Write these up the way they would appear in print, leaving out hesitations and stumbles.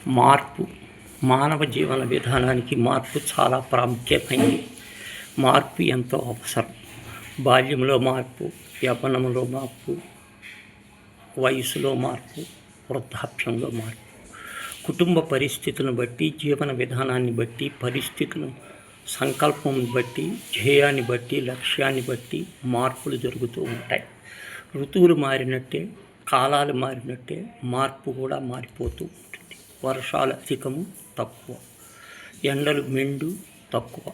మార్పు మానవ జీవన విధానానికి మార్పు చాలా ప్రాముఖ్యమైనది. మార్పు ఎంతో అవసరం. బాల్యంలో మార్పు, యవ్వనంలో మార్పు, వయసులో మార్పు, వృద్ధాప్యంలో మార్పు. కుటుంబ పరిస్థితులను బట్టి, జీవన విధానాన్ని బట్టి, పరిస్థితులను సంకల్పం బట్టి, ధ్యేయాన్ని బట్టి, లక్ష్యాన్ని బట్టి మార్పులు జరుగుతూ ఉంటాయి. ఋతువులు మారినట్టే, కాలాలు మారినట్టే మార్పు కూడా మారిపోతూ ఉంటుంది. వర్షాలు అధికము, తక్కువ, ఎండలు మెండు, తక్కువ,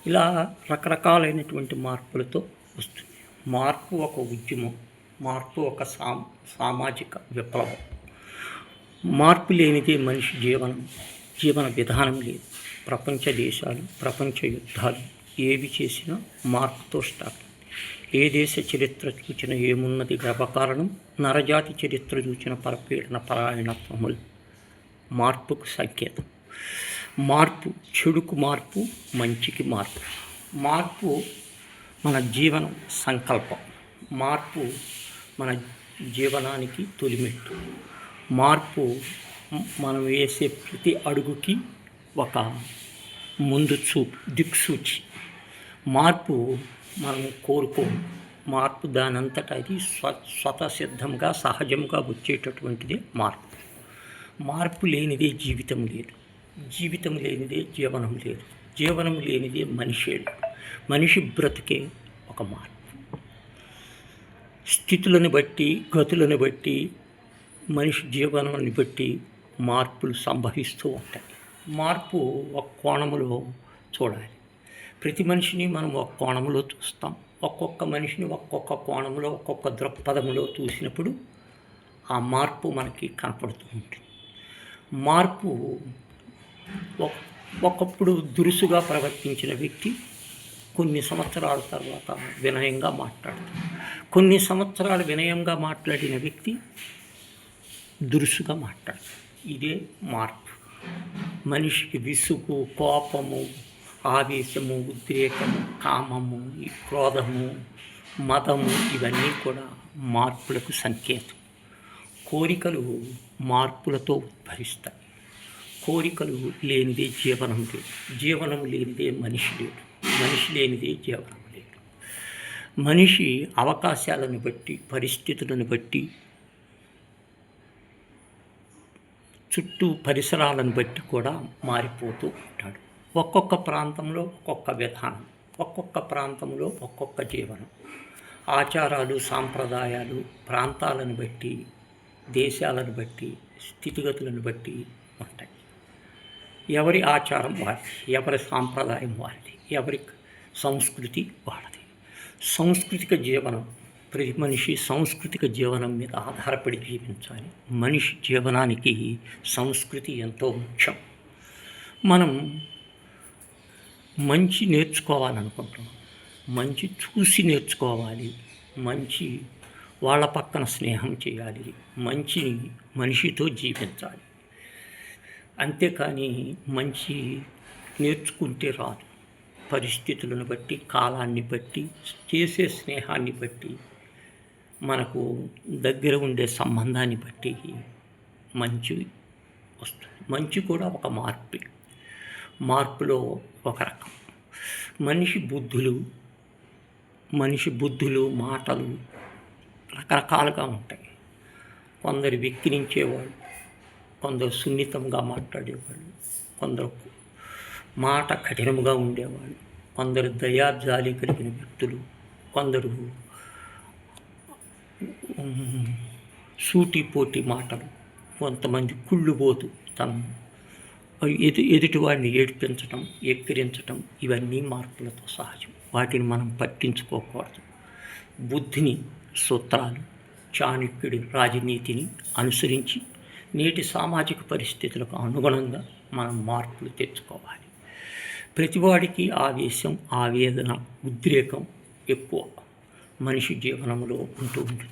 ఇలా రకరకాలైనటువంటి మార్పులతో వస్తుంది. మార్పు ఒక ఉద్యమం, మార్పు ఒక సామాజిక విప్లవం. మార్పు లేనిదే మనిషి జీవన విధానం లేదు. ప్రపంచ దేశాలు, ప్రపంచ యుద్ధాలు ఏవి చేసినా మార్పుతో స్టార్ట్. ఏ దేశ చరిత్ర చూచిన ఏమున్నది గర్వకారణం, నరజాతి చరిత్ర చూచిన పరపీడన పరాయణత్వములు మార్పుకు సంకేతం. మార్పు చెడుకు మార్పు, మంచికి మార్పు. మార్పు మన జీవన సంకల్పం. మార్పు మన జీవనానికి తొలిమెట్టు. మార్పు మనం వేసే ప్రతి అడుగుకి ఒక ముందు దిక్సూచి. మార్పు మనం కోరుకోము. మార్పు దానంతటా అది స్వతసిద్ధంగా సహజంగా వచ్చేటటువంటిదే మార్పు. మార్పు లేనిదే జీవితం లేదు. జీవితం లేనిదే జీవనం లేదు. జీవనం లేనిదే మనిషి లేదు. మనిషి బ్రతికే ఒక మార్పు. స్థితులను బట్టి, గతులను బట్టి, మనిషి జీవనాన్ని బట్టి మార్పులు సంభవిస్తూ ఉంటాయి. మార్పు ఒక కోణములో చూడాలి. ప్రతి మనిషిని మనం ఒక కోణంలో చూస్తాం. ఒక్కొక్క మనిషిని ఒక్కొక్క కోణంలో, ఒక్కొక్క దృక్పథంలో చూసినప్పుడు ఆ మార్పు మనకి కనపడుతూ ఉంటుంది. మార్పు ఒకప్పుడు దురుసుగా ప్రవర్తించిన వ్యక్తి కొన్ని సంవత్సరాల తర్వాత వినయంగా మాట్లాడతాడు. కొన్ని సంవత్సరాలు వినయంగా మాట్లాడిన వ్యక్తి దురుసుగా మాట్లాడతాడు. ఇదే మార్పు. మనిషికి విసుగు, కోపము, ఆవేశము, ఉద్రేకము, కామము, క్రోధము, మదము ఇవన్నీ కూడా మార్పులకు సంకేతం. కోరికలు మార్పులతో ఉద్భవిస్తాయి. కోరికలు లేనిదే జీవనం లేదు. జీవనం లేనిదే మనిషి లేడు. మనిషి లేనిదే జీవనం లేదు. మనిషి అవకాశాలను బట్టి, పరిస్థితులను బట్టి, చుట్టూ పరిసరాలను బట్టి కూడా మారిపోతూ ఉంటాడు. ఒక్కొక్క ప్రాంతంలో ఒక్కొక్క విధానం, ఒక్కొక్క ప్రాంతంలో ఒక్కొక్క జీవనం. ఆచారాలు, సాంప్రదాయాలు ప్రాంతాలను బట్టి, దేశాలను బట్టి, స్థితిగతులను బట్టి ఉంటాయి. ఎవరి ఆచారం వారిది, ఎవరి సాంప్రదాయం వారిది, ఎవరి సంస్కృతి వారిది. సాంస్కృతిక జీవనం, ప్రతి మనిషి సాంస్కృతిక జీవనం మీద ఆధారపడి జీవించాలి. మనిషి జీవనానికి సంస్కృతి ఎంతో ముఖ్యం. మనం మంచి నేర్చుకోవాలనుకుంటున్నాం. మంచి చూసి నేర్చుకోవాలి. మంచి వాళ్ళ పక్కన స్నేహం చేయాలి. మంచిని మనిషితో జీవించాలి. అంతేకాని మంచి నేర్చుకుంటే రాదు. పరిస్థితులను బట్టి, కాలాన్ని బట్టి, చేసే స్నేహాన్ని బట్టి, మనకు దగ్గర ఉండే సంబంధాన్ని బట్టి మంచి వస్తుంది. మంచి కూడా ఒక మార్పు. మార్పులో ఒక రకం మనిషి బుద్ధులు, మాటలు రకరకాలుగా ఉంటాయి. కొందరు వెక్కిరించేవాళ్ళు, కొందరు సున్నితంగా మాట్లాడేవాళ్ళు, కొందరు మాట కఠినముగా ఉండేవాళ్ళు, కొందరు దయాజాలి కలిగిన వ్యక్తులు, కొందరు సూటిపోటి మాటలు, కొంతమంది కుళ్ళుబోతు తనం, ఎదుటివాడిని ఏడిపించటం, ఎక్కిరించటం ఇవన్నీ మార్పులతో సహజం. వాటిని మనం పట్టించుకోకూడదు. బుద్ధిని, సూత్రాలు, చాణక్యుడి రాజనీతిని అనుసరించి నేటి సామాజిక పరిస్థితులకు అనుగుణంగా మనం మార్పులు తెచ్చుకోవాలి. ప్రతివాడికి ఆవేశం, ఆవేదన, ఉద్రేకం ఎక్కువ మనిషి జీవనంలో ఉంటూ ఉంటుంది.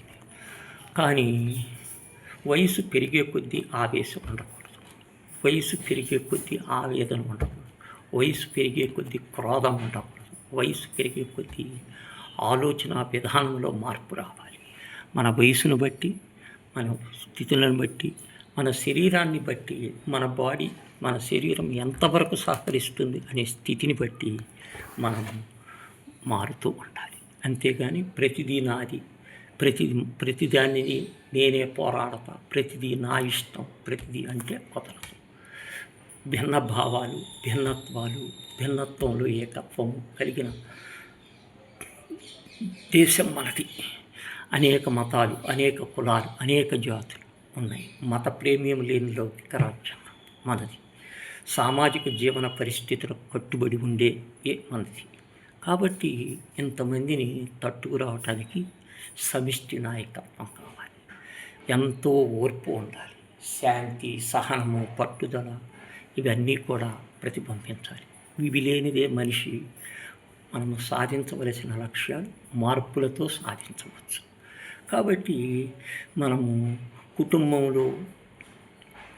కానీ వయసు పెరిగే కొద్దీ ఆవేశం ఉండకూడదు. వయసు పెరిగే కొద్దీ ఆవేదన ఉండకూడదు. వయసు పెరిగే కొద్దీ క్రోధం ఉండకూడదు. వయసు పెరిగే కొద్దీ ఆలోచన విధానంలో మార్పు రావాలి. మన వయసును బట్టి, మన స్థితులను బట్టి, మన శరీరాన్ని బట్టి మన శరీరం ఎంతవరకు సహకరిస్తుంది అనే స్థితిని బట్టి మనం మారుతూ ఉండాలి. అంతేగాని ప్రతిదీ నాది, ప్రతిదాన్ని నేనే పోరాడతా, ప్రతిదీ నా ఇష్టం, ప్రతిదీ అంటే కుదరదు. భిన్న భావాలు, భిన్నత్వంలో ఏకత్వము కలిగిన దేశం మనది. అనేక మతాలు, అనేక కులాలు, అనేక జాతులు ఉన్నాయి. మత ప్రేమ్యం లేని లౌకిక రాజ్యం మనది. సామాజిక జీవన పరిస్థితులకు కట్టుబడి ఉండే మనది. కాబట్టి ఇంతమందిని తట్టుకురావటానికి సమిష్టి నాయకత్వం కావాలి. ఎంతో ఓర్పు ఉండాలి. శాంతి, సహనము, పట్టుదల ఇవన్నీ కూడా ప్రతిబింబించాలి. ఇవి లేనిదే మనిషి మనము సాధించవలసిన లక్ష్యాలు మార్పులతో సాధించవచ్చు. కాబట్టి మనము కుటుంబంలో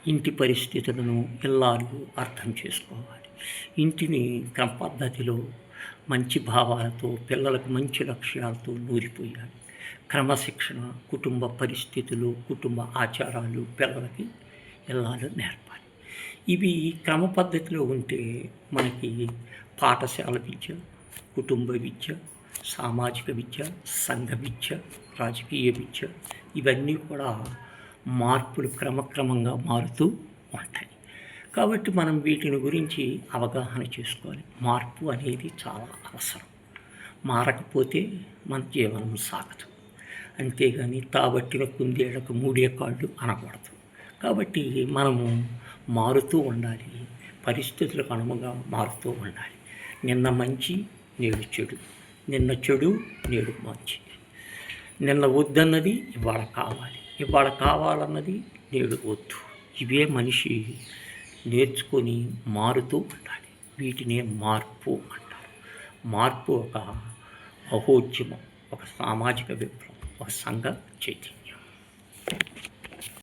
ఇంటి పరిస్థితులను ఇల్లాలు అర్థం చేసుకోవాలి. ఇంటిని క్రమ పద్ధతిలో మంచి భావాలతో, పిల్లలకు మంచి లక్ష్యాలతో నూరిపోయాలి. క్రమశిక్షణ, కుటుంబ పరిస్థితులు, కుటుంబ ఆచారాలు పిల్లలకి ఇల్లాలు నేర్పాలి. ఇవి క్రమ పద్ధతిలో ఉంటే మనకి పాఠశాల విద్య, కుటుంబ విద్య, సామాజిక విద్య, సంఘ విద్య, రాజకీయ విద్య ఇవన్నీ కూడా మార్పులు క్రమక్రమంగా మారుతూ ఉంటాయి. కాబట్టి మనం వీటిని గురించి అవగాహన చేసుకోవాలి. మార్పు అనేది చాలా అవసరం. మారకపోతే మన జీవనం సాగదు. అంతేగాని తాబట్టిన కుందేళ్లకు మూడే కాళ్ళు అనకూడదు. కాబట్టి మనము మారుతూ ఉండాలి. పరిస్థితులకు అనుగుణంగా మారుతూ ఉండాలి. నిన్న మంచి, నేడు చెడు, నిన్న చెడు, నేడు మంచి. నిన్న వద్దన్నది ఇవాళ కావాలి, ఇవాళ కావాలన్నది నేడు వద్దు. ఇవే మనిషి నేర్చుకొని మారుతూ ఉండాలి. వీటినే మార్పు అంటారు. మార్పు ఒక మహోద్యమం, ఒక సామాజిక విప్లవం, ఒక సంఘ చైతన్యం.